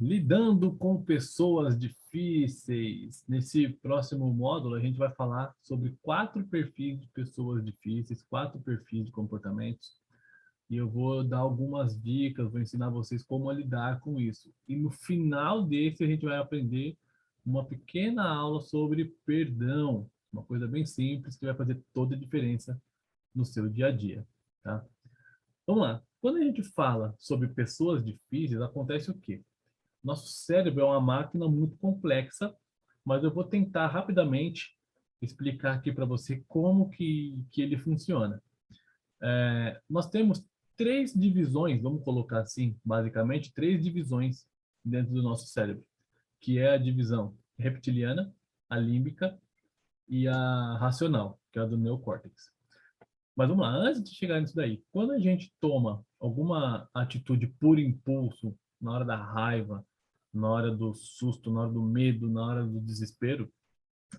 Lidando com pessoas difíceis. Nesse próximo módulo, a gente vai falar sobre 4 perfis de pessoas difíceis, 4 perfis de comportamentos. E eu vou dar algumas dicas, vou ensinar vocês como lidar com isso. E no final desse, a gente vai aprender uma pequena aula sobre perdão, uma coisa bem simples que vai fazer toda a diferença no seu dia a dia, tá? Vamos lá. Quando a gente fala sobre pessoas difíceis, acontece o quê? Nosso cérebro é uma máquina muito complexa, mas eu vou tentar rapidamente explicar aqui para você como que ele funciona. Nós temos 3 divisões, vamos colocar assim, basicamente, 3 divisões dentro do nosso cérebro, que é a divisão reptiliana, a límbica e a racional, que é a do neocórtex. Mas vamos lá, antes de chegar nisso daí, quando a gente toma alguma atitude por impulso, na hora da raiva, na hora do susto, na hora do medo, na hora do desespero,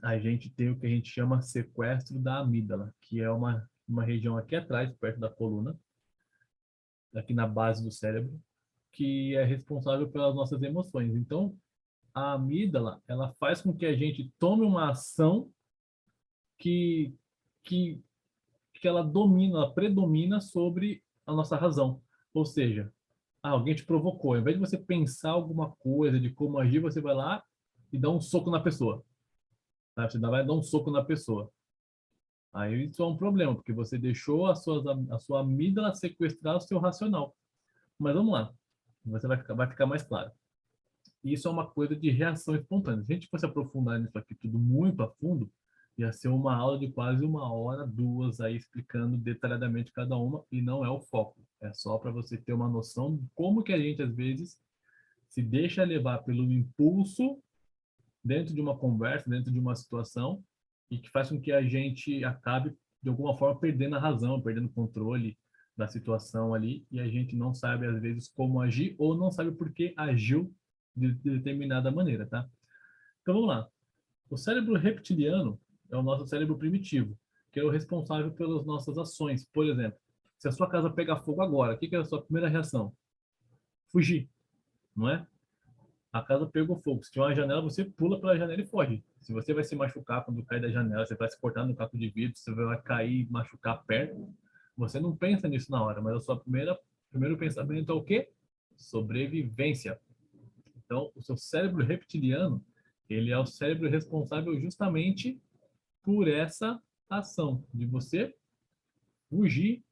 a gente tem o que a gente chama sequestro da amígdala, que é uma região aqui atrás, perto da coluna, aqui na base do cérebro, que é responsável pelas nossas emoções. Então, a amígdala, ela faz com que a gente tome uma ação que, que que ela domina, ela predomina sobre a nossa razão. Ou seja, alguém te provocou. Ao invés de você pensar alguma coisa de como agir, você vai lá e dá um soco na pessoa. Tá? Você vai dar um soco na pessoa. Aí isso é um problema, porque você deixou a sua amígdala sequestrar o seu racional. Mas vamos lá, você vai ficar mais claro. Isso é uma coisa de reação espontânea. Se a gente fosse aprofundar nisso aqui tudo muito a fundo, ia ser uma aula de quase 1 hora, 2, aí explicando detalhadamente cada uma, e não é o foco. É só para você ter uma noção de como que a gente, às vezes, se deixa levar pelo impulso dentro de uma conversa, dentro de uma situação, e que faz com que a gente acabe, de alguma forma, perdendo a razão, perdendo o controle da situação ali, e a gente não sabe, às vezes, como agir, ou não sabe por que agiu de determinada maneira, tá? Então vamos lá. O cérebro reptiliano é o nosso cérebro primitivo, que é o responsável pelas nossas ações. Por exemplo, se a sua casa pegar fogo agora, o que é a sua primeira reação? Fugir, não é? A casa pegou fogo. Se tiver uma janela, você pula pela janela e foge. Se você vai se machucar quando cai da janela, você vai se cortar no caco de vidro, você vai cair e machucar perto, você não pensa nisso na hora, mas a sua primeiro pensamento é o quê? Sobrevivência. Então, o seu cérebro reptiliano, ele é o cérebro responsável justamente por essa ação de você fugir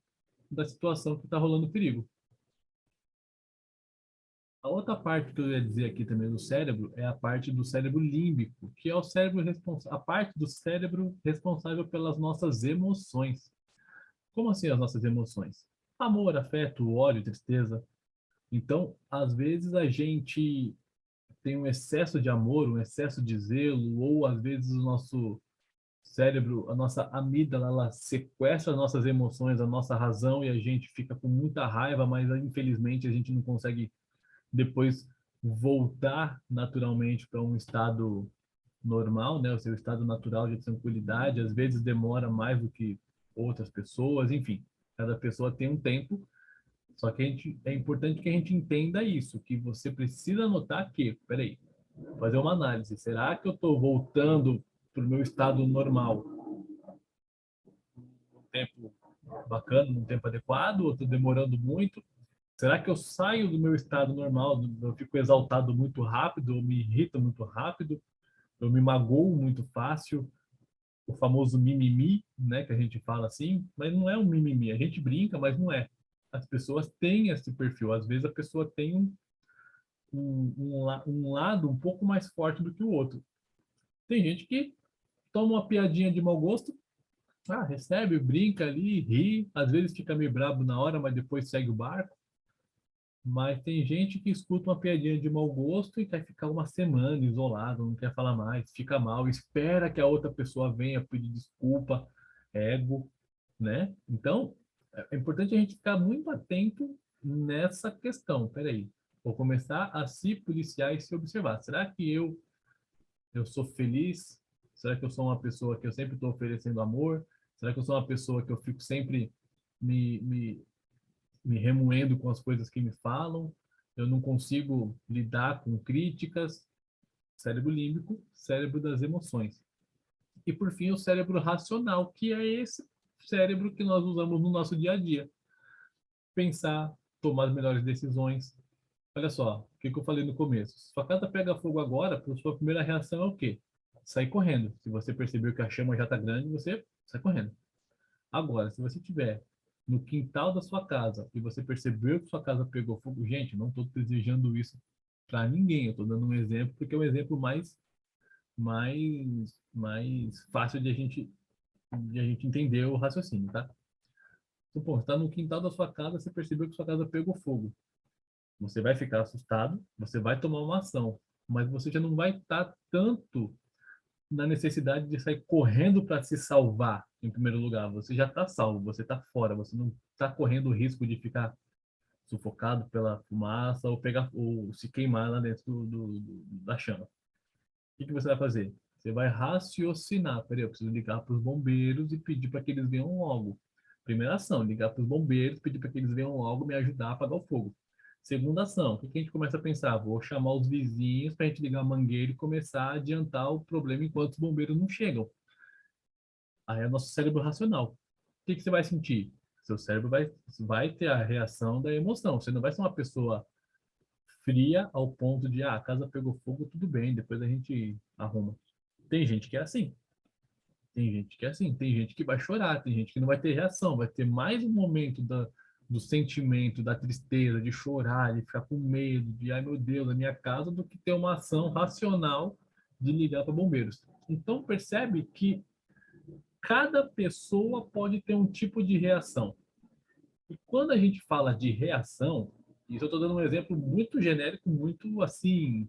da situação que está rolando perigo. A outra parte que eu ia dizer aqui também do cérebro é a parte do cérebro límbico, que é o cérebro a parte do cérebro responsável pelas nossas emoções. Como assim as nossas emoções? Amor, afeto, ódio, tristeza. Então, às vezes a gente tem um excesso de amor, um excesso de zelo, ou às vezes o nosso cérebro, a nossa amígdala, ela sequestra as nossas emoções, a nossa razão e a gente fica com muita raiva, mas infelizmente a gente não consegue depois voltar naturalmente para um estado normal, né? O seu estado natural de tranquilidade, às vezes demora mais do que outras pessoas, enfim, cada pessoa tem um tempo, só que é importante que a gente entenda isso, que você precisa notar que, peraí, fazer uma análise. Será que eu estou voltando para o meu estado normal no tempo bacana, no tempo adequado, ou estou demorando muito? Será que eu saio do meu estado normal, eu fico exaltado muito rápido, eu me irrito muito rápido, eu me magoo muito fácil, o famoso mimimi, né, que a gente fala assim, mas não é um mimimi, a gente brinca, mas não é. As pessoas têm esse perfil, às vezes a pessoa tem um lado um pouco mais forte do que o outro. Tem gente que toma uma piadinha de mau gosto, recebe, brinca ali, ri, às vezes fica meio brabo na hora, mas depois segue o barco. Mas tem gente que escuta uma piadinha de mau gosto e quer ficar uma semana isolado, não quer falar mais, fica mal, espera que a outra pessoa venha pedir desculpa, ego, né? Então, é importante a gente ficar muito atento nessa questão. Peraí, vou começar a se policiar e se observar. Será que eu sou feliz? Será que eu sou uma pessoa que eu sempre estou oferecendo amor? Será que eu sou uma pessoa que eu fico sempre me, me, me remoendo com as coisas que me falam? eu não consigo lidar com críticas, cérebro límbico, cérebro das emoções. E, por fim, o cérebro racional, que é esse cérebro que nós usamos no nosso dia a dia. Pensar, tomar as melhores decisões. Olha só, o que eu falei no começo. Se sua casa pega fogo agora, a sua primeira reação é o quê? Sair correndo. Se você percebeu que a chama já está grande, você sai correndo. Agora, se você estiver no quintal da sua casa e você percebeu que sua casa pegou fogo, gente, não estou desejando isso para ninguém. Eu estou dando um exemplo porque é o exemplo mais fácil de a gente entender o raciocínio, tá? Então, pô, você está no quintal da sua casa, você percebeu que sua casa pegou fogo. Você vai ficar assustado, você vai tomar uma ação, mas você já não vai estar tanto na necessidade de sair correndo para se salvar, em primeiro lugar. Você já está salvo, você está fora, você não está correndo o risco de ficar sufocado pela fumaça ou pegar ou se queimar lá dentro da chama. O que você vai fazer? Você vai raciocinar. Peraí, eu preciso ligar para os bombeiros e pedir para que eles venham logo. Primeira ação, ligar para os bombeiros, pedir para que eles venham logo me ajudar a apagar o fogo. Segunda ação, o que a gente começa a pensar? Vou chamar os vizinhos para a gente ligar a mangueira e começar a adiantar o problema enquanto os bombeiros não chegam. Aí é o nosso cérebro racional. O que você vai sentir? Seu cérebro vai ter a reação da emoção. Você não vai ser uma pessoa fria ao ponto de, a casa pegou fogo, tudo bem, depois a gente arruma. Tem gente que é assim. Tem gente que é assim. Tem gente que vai chorar, tem gente que não vai ter reação, vai ter mais um momento do sentimento, da tristeza, de chorar, de ficar com medo, de, ai meu Deus, a minha casa, do que ter uma ação racional de ligar para bombeiros. Então, percebe que cada pessoa pode ter um tipo de reação. E quando a gente fala de reação, isso eu estou dando um exemplo muito genérico, muito assim,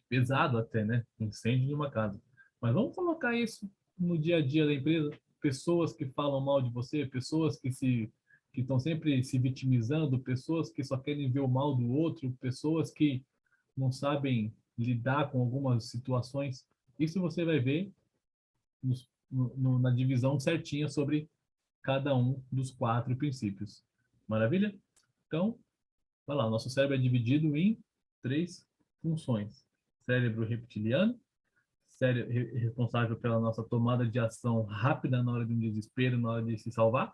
pesado até, né? Incêndio de uma casa. Mas vamos colocar isso no dia a dia da empresa. Pessoas que falam mal de você, pessoas que estão sempre se vitimizando, pessoas que só querem ver o mal do outro, pessoas que não sabem lidar com algumas situações. Isso você vai ver na divisão certinha sobre cada um dos 4 princípios. Maravilha? Então, vai lá, nosso cérebro é dividido em 3 funções. Cérebro reptiliano, cérebro responsável pela nossa tomada de ação rápida na hora de um desespero, na hora de se salvar.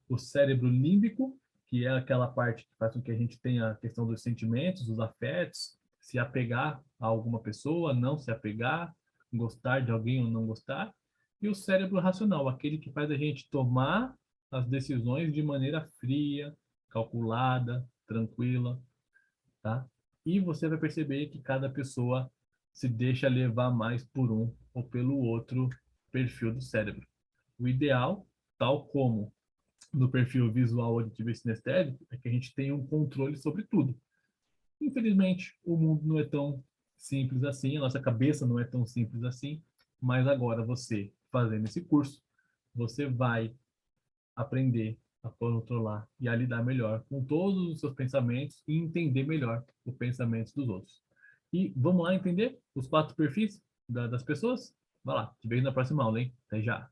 O cérebro límbico, que é aquela parte que faz com que a gente tenha a questão dos sentimentos, dos afetos, se apegar a alguma pessoa, não se apegar, gostar de alguém ou não gostar. E o cérebro racional, aquele que faz a gente tomar as decisões de maneira fria, calculada, tranquila, tá? E você vai perceber que cada pessoa se deixa levar mais por um ou pelo outro perfil do cérebro. O ideal, tal como no perfil visual, auditivo e sinestésico, é que a gente tenha um controle sobre tudo. Infelizmente, o mundo não é tão simples assim, a nossa cabeça não é tão simples assim, mas agora você, fazendo esse curso, você vai aprender a controlar e a lidar melhor com todos os seus pensamentos e entender melhor os pensamentos dos outros. E vamos lá entender os 4 perfis das pessoas? Vai lá, te vejo na próxima aula, hein? Até já!